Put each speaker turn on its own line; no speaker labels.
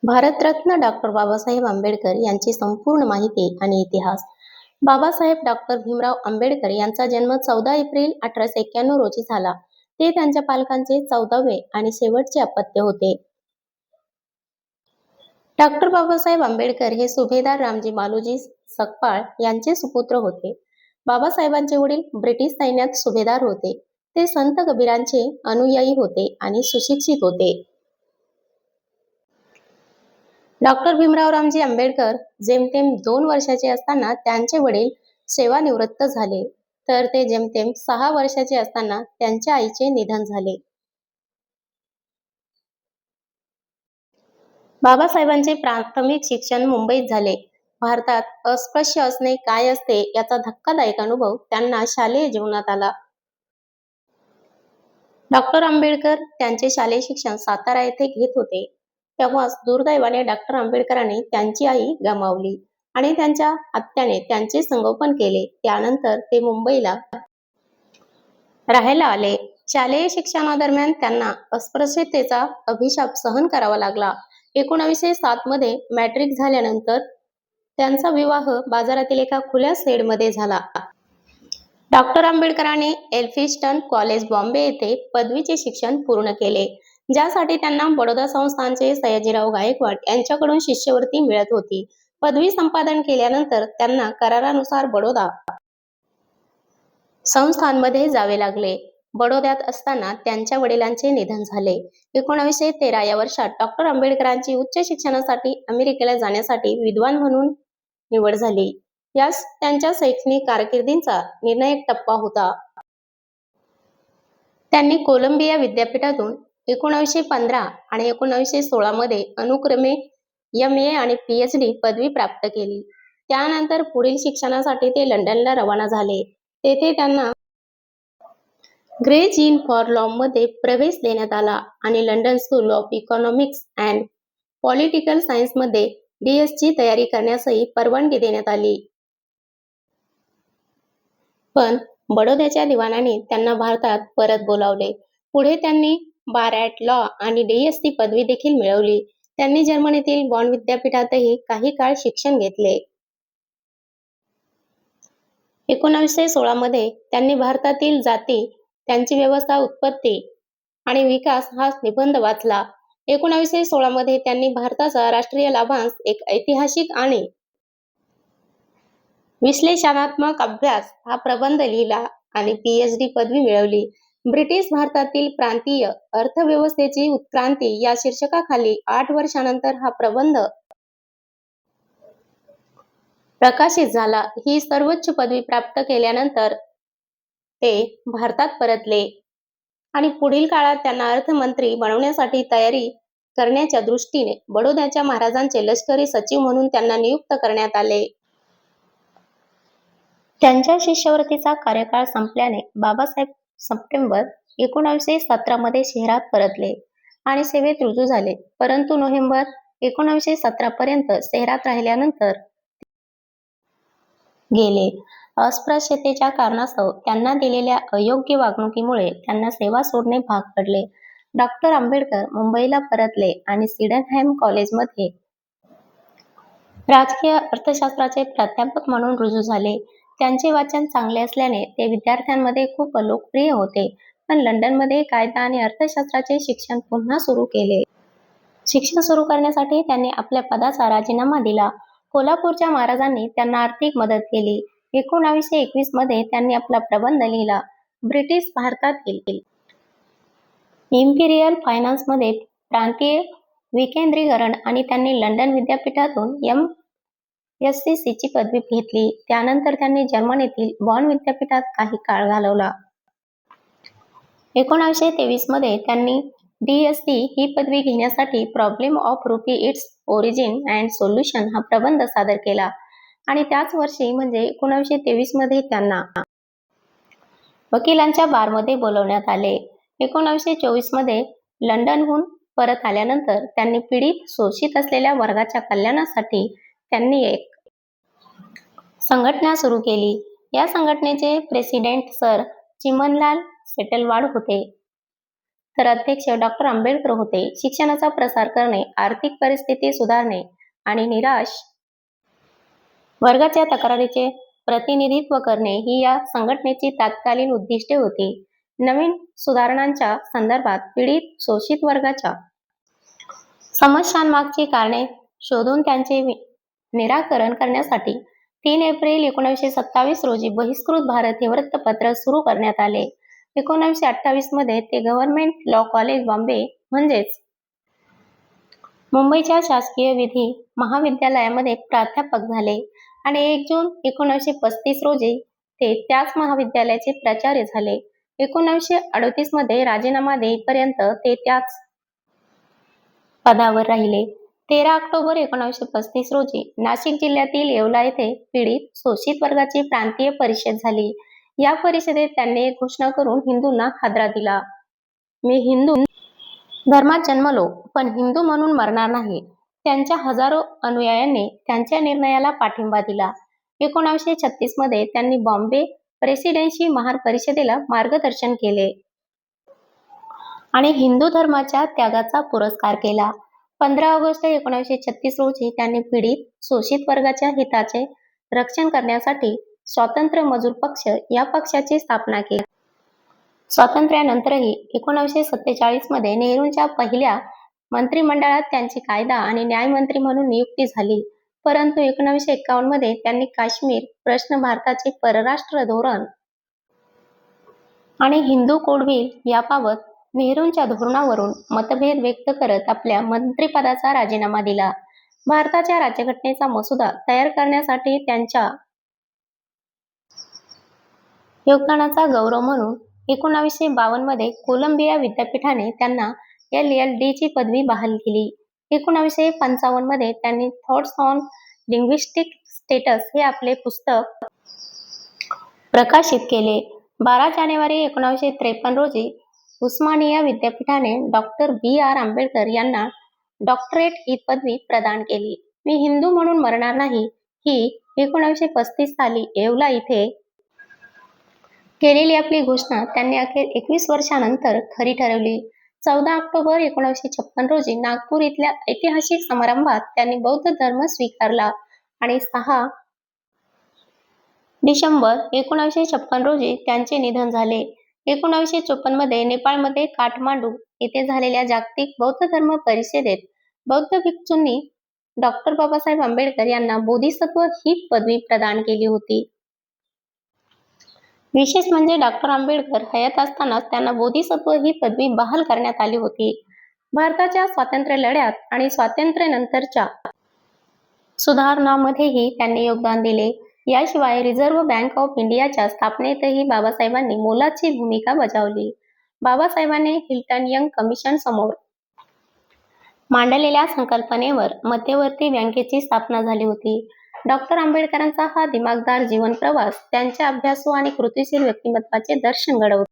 Bharat Ratna doctor Babasaheb Ambedkar यांची संपूर्ण माहिती आणि इतिहास. बाबासाहेब डॉक्टर भीमराव आंबेडकर यांचा जन्म 14 एप्रिल 1891 रोजी झाला. ते त्यांच्या पालकांचे 14वे आणि शेवटचे अपत्य होते. डॉक्टर बाबासाहेब आंबेडकर हे सुभेदार रामजी मालोजी सकपाळ यांचे सुपुत्र होते. बाबासाहेबांचे वडील ब्रिटिश सैन्यात सुभेदार होते. ते संत कबीरांचे अनुयायी होते आणि सुशिक्षित होते. डॉक्टर भीमराव रामजी आंबेडकर जेमतेम 2 वर्षाचे असताना त्यांचे वडील सेवानिवृत्त झाले, तर ते जेमतेम 6 वर्षाचे असताना त्यांच्या आईचे निधन झाले. बाबासाहेबांचे प्राथमिक शिक्षण मुंबईत झाले. भारतात अस्पृश्य असणे काय असते याचा धक्कादायक अनुभव त्यांना शालेय जीवनात आला. डॉक्टर आंबेडकर त्यांचे शालेय शिक्षण सातारा येथे घेत होते. तेव्हाच दुर्दैवाने डॉक्टर आंबेडकरांनी त्यांची आई गमावली आणि त्यांच्या आत्याने त्यांचे संगोपन केले. त्यानंतर ते मुंबईला राहायला आले. शालेय शिक्षणादरम्यान त्यांना अस्पृश्यतेचा अभिशाप सहन करावा लागला. 1907 मध्ये मॅट्रिक झाल्यानंतर त्यांचा विवाह बाजारातील एका खुल्या शेडमध्ये झाला. डॉक्टर आंबेडकरांनी एल्फिन्स्टन कॉलेज बॉम्बे येथे पदवीचे शिक्षण पूर्ण केले, ज्यासाठी त्यांना बडोदा संस्थानचे सयाजीराव गायकवाड यांच्याकडून शिष्यवृत्ती मिळत होती. पदवी संपादन केल्यानंतर त्यांना करारानुसार बडोदा संस्थानमध्ये जावे लागले. बडोद्यात असताना त्यांच्या वडिलांचे निधन झाले. 1913 या वर्षात डॉक्टर आंबेडकरांची उच्च शिक्षणासाठी अमेरिकेला जाण्यासाठी विद्वान म्हणून निवड झाली. यास त्यांच्या शैक्षणिक कारकिर्दीचा निर्णायक टप्पा होता. त्यांनी कोलंबिया विद्यापीठातून 1915 आणि 1916 मध्ये अनुक्रमे MA आणि PhD पदवी प्राप्त केली. त्यानंतर पुढील शिक्षणासाठी ते लंडनला रवाना झाले. तेथे त्यांना ग्रेज इन फॉर लॉ मध्ये प्रवेश देण्यात आला आणि London school of economics and political सायन्समध्ये DS ची तयारी करण्यासही परवानगी देण्यात आली. पण बडोद्याच्या दिवाणाने त्यांना भारतात परत बोलावले. पुढे त्यांनी बार ॲट लॉ आणि DSc पदवी देखील मिळवली. त्यांनी जर्मनीतील बॉन विद्यापीठातही काही काळ शिक्षण घेतले. 1916 मध्ये त्यांनी भारतातील जाती, त्यांची व्यवस्था, उत्पत्ती आणि विकास हा निबंध वाचला. 1916 मध्ये त्यांनी भारताचा राष्ट्रीय लाभांश एक ऐतिहासिक आणि विश्लेषणात्मक अभ्यास हा प्रबंध लिहिला आणि PhD पदवी मिळवली. ब्रिटिश भारतातील प्रांतीय अर्थव्यवस्थेची उत्क्रांती या शीर्षकाखाली 8 वर्षानंतर हा प्रबंध प्रकाशित झाला. ही सर्वोच्च पदवी प्राप्त केल्यानंतर ते भारतात परतले आणि पुढील काळात त्यांना अर्थमंत्री बनवण्यासाठी तयारी करण्याच्या दृष्टीने बडोद्याच्या महाराजांचे लष्करी सचिव म्हणून त्यांना नियुक्त करण्यात आले. त्यांच्या शिष्यवृत्तीचा कार्यकाळ संपल्याने बाबासाहेब सप्टेंबर 1917 मध्ये शहरात परतले आणि सेवेत रुजू झाले. परंतु नोव्हेंबर 1917 पर्यंत शहरात राहिल्यानंतर गेले. अस्पृश्यतेच्या कारणास्तव त्यांना दिलेल्या अयोग्य वागणुकीमुळे त्यांना सेवा सोडणे भाग पडले. डॉक्टर आंबेडकर मुंबईला परतले आणि सिडनहॅम कॉलेजमध्ये राजकीय अर्थशास्त्राचे प्राध्यापक म्हणून रुजू झाले. त्यांचे वाचन चांगले असल्याने ते विद्यार्थ्यांमध्ये खूप लोकप्रिय होते. पण लंडनमध्ये कायदा आणि अर्थशास्त्राचे शिक्षण पुन्हा सुरू केले. शिक्षण सुरू करण्यासाठी त्यांनी आपल्या पदाचा राजीनामा दिला. कोल्हापूरच्या महाराजांनी त्यांना आर्थिक मदत केली. 1921 मध्ये त्यांनी आपला प्रबंध लिहिला, ब्रिटिश भारतातील इम्पिरियल फायनान्समध्ये प्रांतीय विकेंद्रीकरण, आणि त्यांनी लंडन विद्यापीठातून MSc ची पदवी घेतली. त्यानंतर त्यांनी जर्मनीतील बॉन विद्यापीठात काही काळ घालवला. 1923 मध्ये त्यांनी DSc ही पदवी घेण्यासाठी problem of rupee, its origin and solution हा प्रबंध सादर केला आणि त्याच वर्षी म्हणजे 1923 मध्ये त्यांना वकिलांच्या बारमध्ये बोलवण्यात आले. 1924 मध्ये लंडनहून परत आल्यानंतर त्यांनी पीडित, शोषित असलेल्या वर्गाच्या कल्याणासाठी त्यांनी एक संघटना सुरू केली. या संघटनेचे प्रेसिडेंट सर चिमनलाल सेटलवाड होते. तर अध्यक्ष डॉक्टर आंबेडकर होते. शिक्षणाचा प्रसार करणे, आर्थिक परिस्थिती सुधारणे आणि निराश वर्गाच्या तक्रारीचे प्रतिनिधित्व करणे ही या संघटनेची तत्कालीन उद्दिष्टे होती. नवीन सुधारणांच्या संदर्भात पीडित शोषित वर्गाच्या समस्यांमागची कारणे शोधून त्यांचे निराकरण करण्यासाठी 3 एप्रिल 1927 रोजी बहिष्कृत भारत हे वृत्तपत्र सुरू करण्यात आले. 1928 मध्ये ते गव्हर्नमेंट लॉ कॉलेज बॉम्बे म्हणजेच मुंबईच्या शासकीय विधी महाविद्यालयामध्ये प्राध्यापक झाले आणि 1 जून 1935 रोजी ते त्याच महाविद्यालयाचे प्राचार्य झाले. 1938 मध्ये राजीनामा देईपर्यंत ते त्याच पदावर राहिले. 13 ऑक्टोबर 1935 रोजी नाशिक जिल्ह्यातील येवला येथे पीडित शोषित वर्गाची प्रांतीय परिषद झाली. या परिषदेत त्यांनी एक घोषणा करून हिंदूंना हादरा दिला. मी हिंदू धर्मात जन्मलो पण हिंदू म्हणून मरणार नाही. त्यांच्या हजारो अनुयायांनी त्यांच्या निर्णयाला पाठिंबा दिला. 1936 मध्ये त्यांनी बॉम्बे प्रेसिडेन्सी महापरिषदेला मार्गदर्शन केले आणि हिंदू धर्माच्या त्यागाचा पुरस्कार केला. 15 ऑगस्ट 1936 रोजी त्यांनी पीडित शोषित वर्गाच्या हिताचे रक्षण करण्यासाठी स्वातंत्र्य मजूर पक्ष या पक्षाची स्थापना केली. स्वातंत्र्यानंतरही 1947 मध्ये नेहरूंच्या पहिल्या मंत्रिमंडळात त्यांची कायदा आणि न्याय मंत्री म्हणून नियुक्ती झाली. परंतु 1951 मध्ये त्यांनी काश्मीर प्रश्न, भारताचे परराष्ट्र धोरण आणि हिंदू कोड बिल याबाबत नेहरूंच्या धोरणावरून मतभेद व्यक्त करत आपल्या मंत्रिपदाचा राजीनामा दिला. भारताच्या राज्यघटनेचा मसुदा तयार करण्यासाठी त्यांच्या योगदानाचा गौरव म्हणून 1952 मध्ये कोलंबिया विद्यापीठाने त्यांना LL.D. ची पदवी बहाल केली. 1955 मध्ये त्यांनी थॉट्स ऑन लिंग्विस्टिक स्टेटस हे आपले पुस्तक प्रकाशित केले. 12 जानेवारी 1953 रोजी उस्मानिया विद्यापीठाने डॉक्टर B.R. आंबेडकर यांना डॉक्टरेट ही पदवी प्रदान केली. मी हिंदू म्हणून मरणार नाही ही 1935 साली येवला इथे केलेली आपली घोषणा त्यांनी अखेर 21 वर्षांनंतर खरी ठरवली. 14 ऑक्टोबर 1956 रोजी नागपूर इथल्या ऐतिहासिक समारंभात त्यांनी बौद्ध धर्म स्वीकारला आणि 6 डिसेंबर 1956 रोजी त्यांचे निधन झाले. 1954 मध्ये नेपाळमध्ये काठमांडू येथे झालेल्या जागतिक बौद्ध धर्म परिषदेत बौद्ध भिक्षूंनी डॉक्टर बाबासाहेब आंबेडकर यांना बोधिसत्व ही पदवी प्रदान केली होती. विशेष म्हणजे डॉक्टर आंबेडकर हयात असतानाच त्यांना बोधिसत्व ही पदवी बहाल करण्यात आली होती. भारताच्या स्वातंत्र्य लढ्यात आणि स्वातंत्र्यानंतरच्या सुधारणांमध्येही त्यांनी योगदान दिले. याशिवाय रिझर्व्ह बँक ऑफ इंडियाच्या स्थापनेतही बाबासाहेबांनी मोलाची भूमिका बजावली. बाबासाहेबांनी हिल्टन यंग कमिशन समोर मांडलेल्या संकल्पनेवर मध्यवर्ती बँकेची स्थापना झाली होती. डॉक्टर आंबेडकरांचा हा दिमागदार जीवन प्रवास त्यांच्या अभ्यासू आणि कृतिशील व्यक्तिमत्वाचे दर्शन घडवतो.